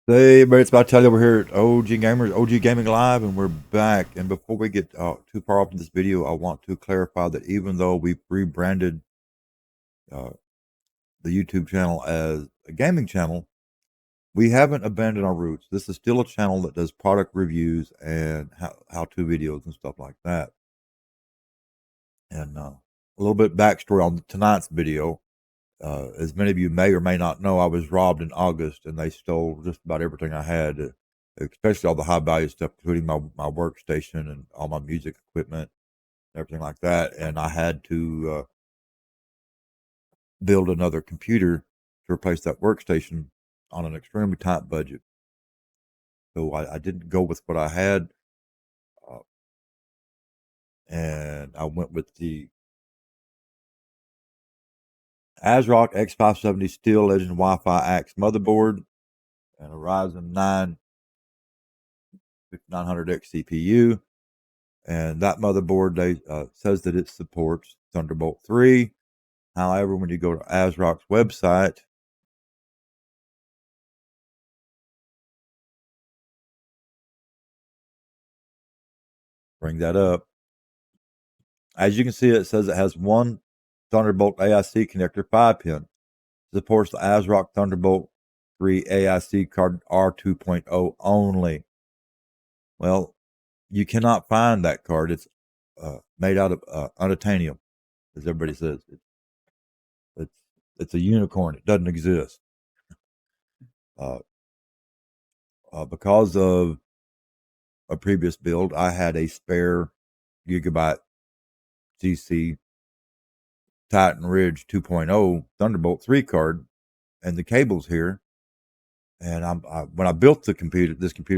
Hey, everybody, it's about Telly over here at OG Gamers, OG Gaming Live, and we're back. And before we get too far off in this video, I want to clarify that even though we've rebranded uh, the YouTube channel as a gaming channel, we haven't abandoned our roots. This is still a channel that does product reviews and how-to videos and stuff like that. And a little bit backstory on tonight's video. As many of you may or may not know, I was robbed in August, and they stole just about everything I had, especially all the high value stuff, including my workstation and all my music equipment, and everything like that. And I had to build another computer to replace that workstation on an extremely tight budget. So I didn't go with what I had, uh, and I went with the AsRock X570 Steel Legend Wi-Fi Axe motherboard and a Ryzen 9 5900X CPU. And that motherboard says that it supports Thunderbolt 3. However, when you go to AsRock's website, bring that up. As you can see, it says it has one Thunderbolt AIC connector 5-pin. Supports the AsRock Thunderbolt 3 AIC card R2.0 only. Well, you cannot find that card. It's made out of unobtainium, as everybody says. It's a unicorn. It doesn't exist. Because of a previous build, I had a spare Gigabyte GC Titan Ridge 2.0 Thunderbolt 3 card, and the cable's here. And when I built this computer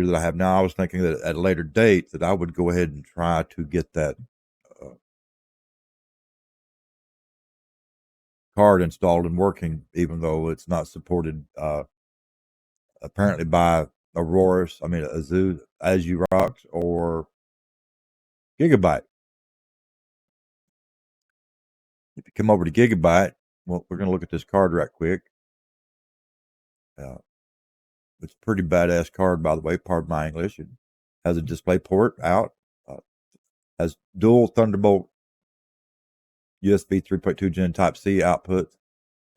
that I have now, I was thinking that at a later date that I would go ahead and try to get that card installed and working, even though it's not supported apparently by AsRock or Gigabyte. If you come over to Gigabyte, well, we're going to look at this card right quick. It's a pretty badass card, by the way. Pardon my English. It has a display port out. Has dual Thunderbolt USB 3.2 Gen Type C outputs,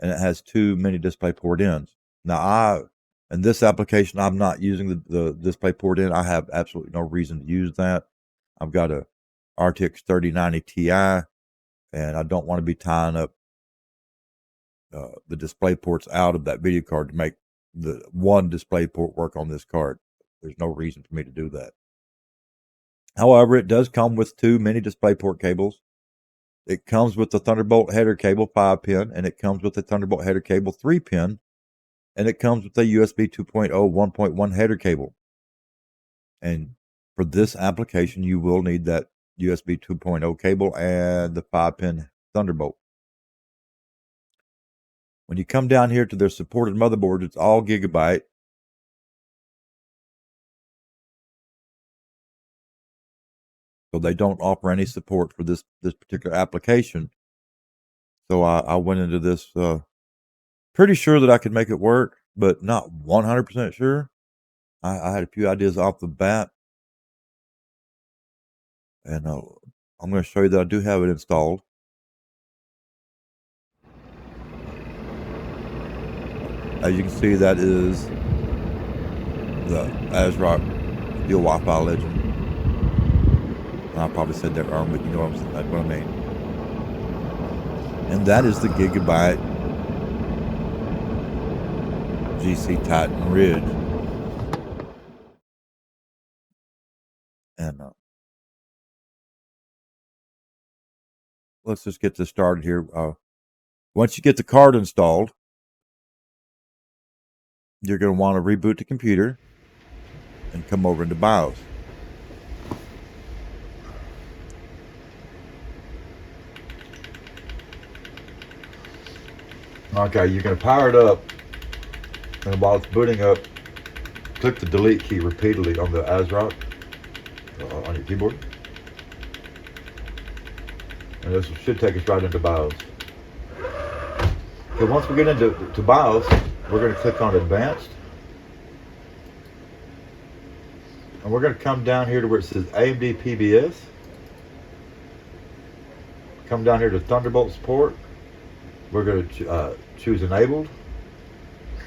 and it has two mini display port ends. Now, in this application, I'm not using the display port in. I have absolutely no reason to use that. I've got a RTX 3090 Ti, and I don't want to be tying up the display ports out of that video card to make the one display port work on this card. There's no reason for me to do that. However, it does come with two mini display port cables. It comes with the Thunderbolt header cable 5-pin, and it comes with the Thunderbolt header cable 3-pin, and it comes with a USB 2.0 1.1 header cable. And for this application, you will need that USB 2.0 cable and the 5-pin Thunderbolt. When you come down here to their supported motherboards, it's all Gigabyte. So they don't offer any support for this particular application. So I went into this pretty sure that I could make it work, but not 100% sure. I had a few ideas off the bat. And I'm going to show you that I do have it installed. As you can see, that is the AsRock Steel Wi-Fi Legend. And I probably said that wrong, but you know what I mean. And that is the Gigabyte GC Titan Ridge. And let's just get this started here. Once you get the card installed, you're going to want to reboot the computer and come over into BIOS. Okay, you're going to power it up, and while it's booting up, click the delete key repeatedly on the AsRock on your keyboard. And this should take us right into BIOS. Okay, once we get into BIOS, we're going to click on Advanced. And we're going to come down here to where it says AMD PBS. Come down here to Thunderbolt support. We're going to choose enabled.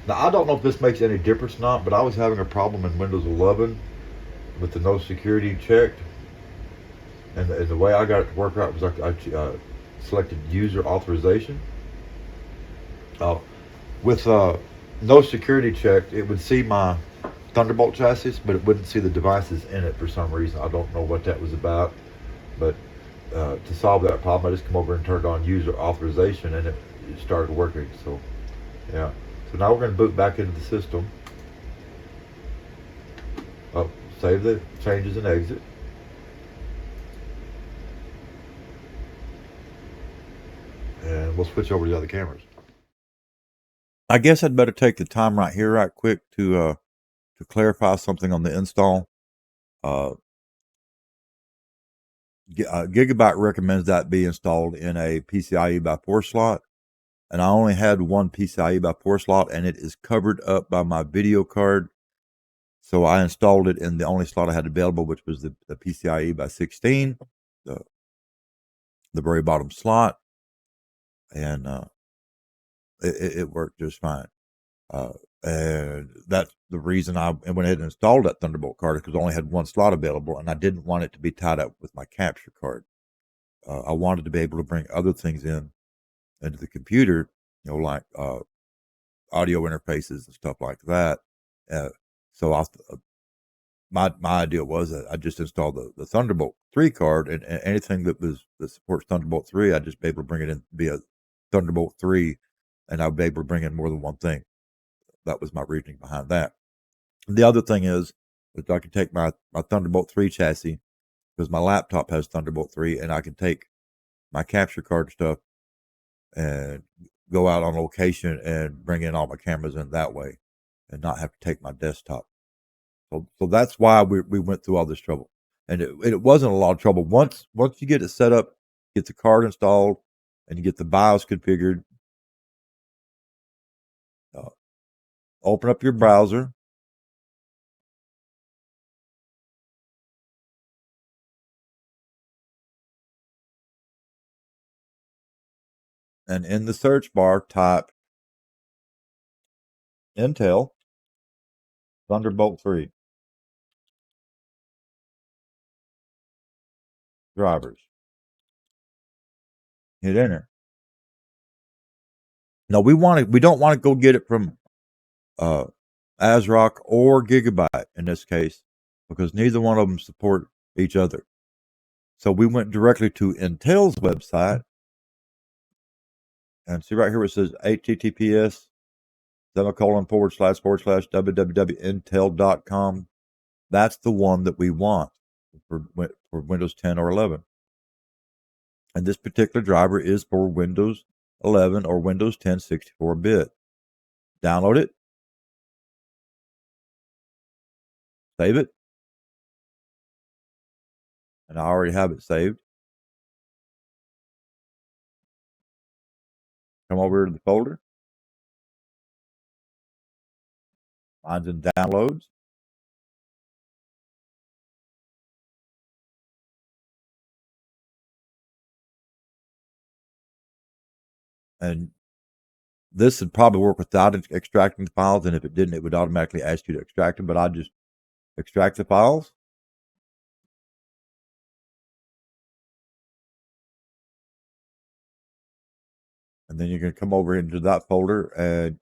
Now, I don't know if this makes any difference or not, but I was having a problem in Windows 11 with the no security checked. And the way I got it to work out was I selected user authorization. With no security checked, it would see my Thunderbolt chassis, but it wouldn't see the devices in it for some reason. I don't know what that was about, but to solve that problem, I just come over and turned on user authorization, and it started working. So, yeah. So now we're going to boot back into the system. Save the changes and exit. And we'll switch over to the other cameras. I guess I'd better take the time right here, right quick, to clarify something on the install. Gigabyte recommends that be installed in a PCIe by 4 slot, and I only had one PCIe by 4 slot, and it is covered up by my video card. So I installed it in the only slot I had available, which was the PCIe by 16, the very bottom slot, and it worked just fine. And that's the reason I went ahead and installed that Thunderbolt card, because I only had one slot available, and I didn't want it to be tied up with my capture card. I wanted to be able to bring other things into the computer, like audio interfaces and stuff like that. So my idea was that I just installed the Thunderbolt 3 card, and anything that supports Thunderbolt 3, I'd just be able to bring it in via Thunderbolt 3, and I'd be able to bring in more than one thing. That was my reasoning behind that. The other thing is that I can take my Thunderbolt 3 chassis, because my laptop has Thunderbolt 3, and I can take my capture card stuff and go out on location and bring in all my cameras in that way, and not have to take my desktop. So that's why we went through all this trouble, and it wasn't a lot of trouble once you get it set up, get the card installed, and you get the BIOS configured. Open up your browser, and in the search bar type Intel Thunderbolt 3 drivers. Hit enter. No, we don't want to go get it from AsRock or Gigabyte in this case, because neither one of them support each other. So we went directly to Intel's website, and see right here where it says https //www.intel.com. That's the one that we want for Windows 10 or 11. And this particular driver is for Windows 11 or Windows 10 64-bit. Download it. Save it. And I already have it saved. Come over to the folder. Mine's in downloads. And this would probably work without extracting the files, and if it didn't, it would automatically ask you to extract them, but I just extract the files. And then you're going to come over into that folder, and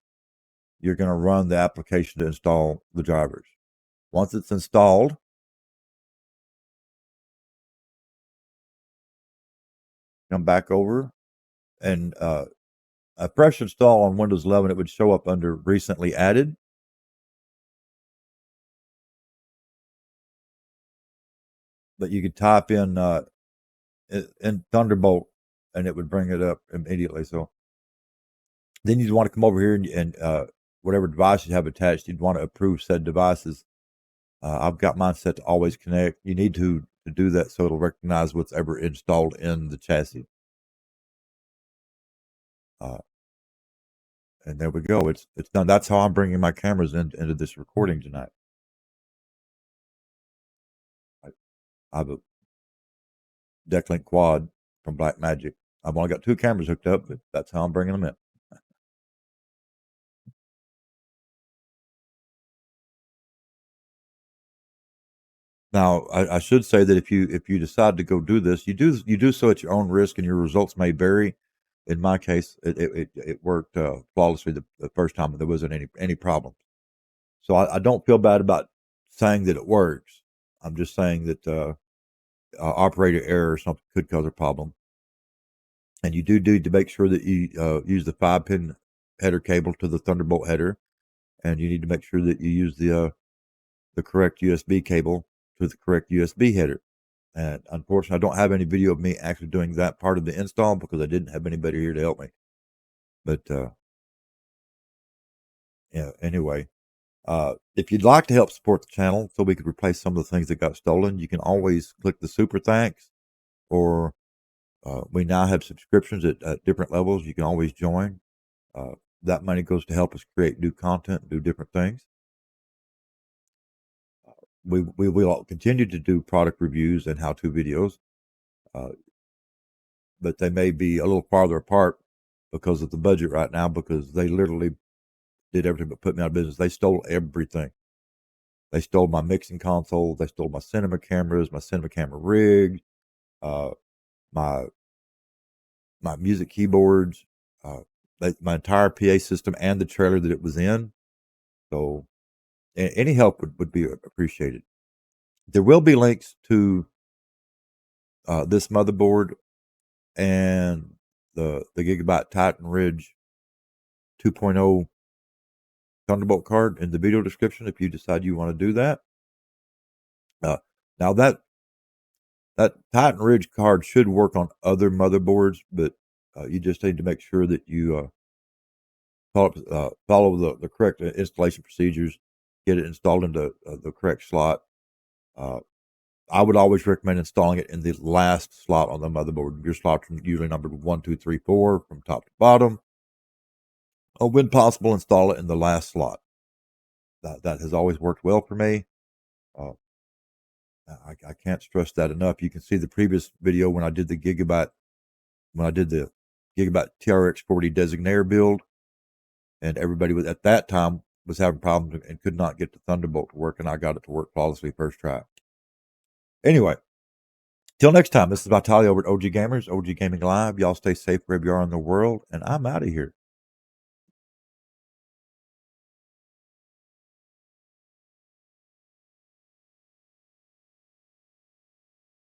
you're going to run the application to install the drivers. Once it's installed, come back over, and a fresh install on Windows 11, it would show up under recently added. But you could type in Thunderbolt, and it would bring it up immediately. So then you'd want to come over here and whatever device you have attached, you'd want to approve said devices. I've got mine set to always connect. You need to do that so it'll recognize what's ever installed in the chassis. And there we go. It's done. That's how I'm bringing my cameras into this recording tonight. I have a Decklink quad from Blackmagic. I've only got 2 cameras hooked up, but that's how I'm bringing them in. Now, I should say that if you decide to go do this, you do so at your own risk, and your results may vary. In my case, it worked flawlessly the first time, and there wasn't any problems. So I don't feel bad about saying that it works. I'm just saying that operator error or something could cause a problem. And you do need to make sure that you use the 5-pin header cable to the Thunderbolt header, and you need to make sure that you use the correct USB cable to the correct USB header. And unfortunately, I don't have any video of me actually doing that part of the install because I didn't have anybody here to help me. But yeah, anyway, if you'd like to help support the channel so we could replace some of the things that got stolen, you can always click the super thanks, or we now have subscriptions at different levels. You can always join. That money goes to help us create new content, do different things. We will continue to do product reviews and how-to videos, but they may be a little farther apart because of the budget right now, because they literally did everything but put me out of business. They stole everything. They stole my mixing console. They stole my cinema cameras, my cinema camera rig, my music keyboards, my entire PA system, and the trailer that it was in. So any help would be appreciated. There will be links to this motherboard and the Gigabyte Titan Ridge 2.0 Thunderbolt card in the video description if you decide you want to do that. Now that Titan Ridge card should work on other motherboards, but you just need to make sure that you follow the correct installation procedures, get it installed into the correct slot. I would always recommend installing it in the last slot on the motherboard. Your slots are usually numbered 1, 2, 3, 4 from top to bottom. Or when possible, install it in the last slot. That has always worked well for me. I can't stress that enough. You can see the previous video when I did the Gigabyte TRX 40 designator build, and everybody was at that time was having problems and could not get the Thunderbolt to work, and I got it to work flawlessly first try. Anyway, till next time, this is Vitaly over at OG Gamers, OG Gaming Live. Y'all stay safe wherever you are in the world, and I'm out of here.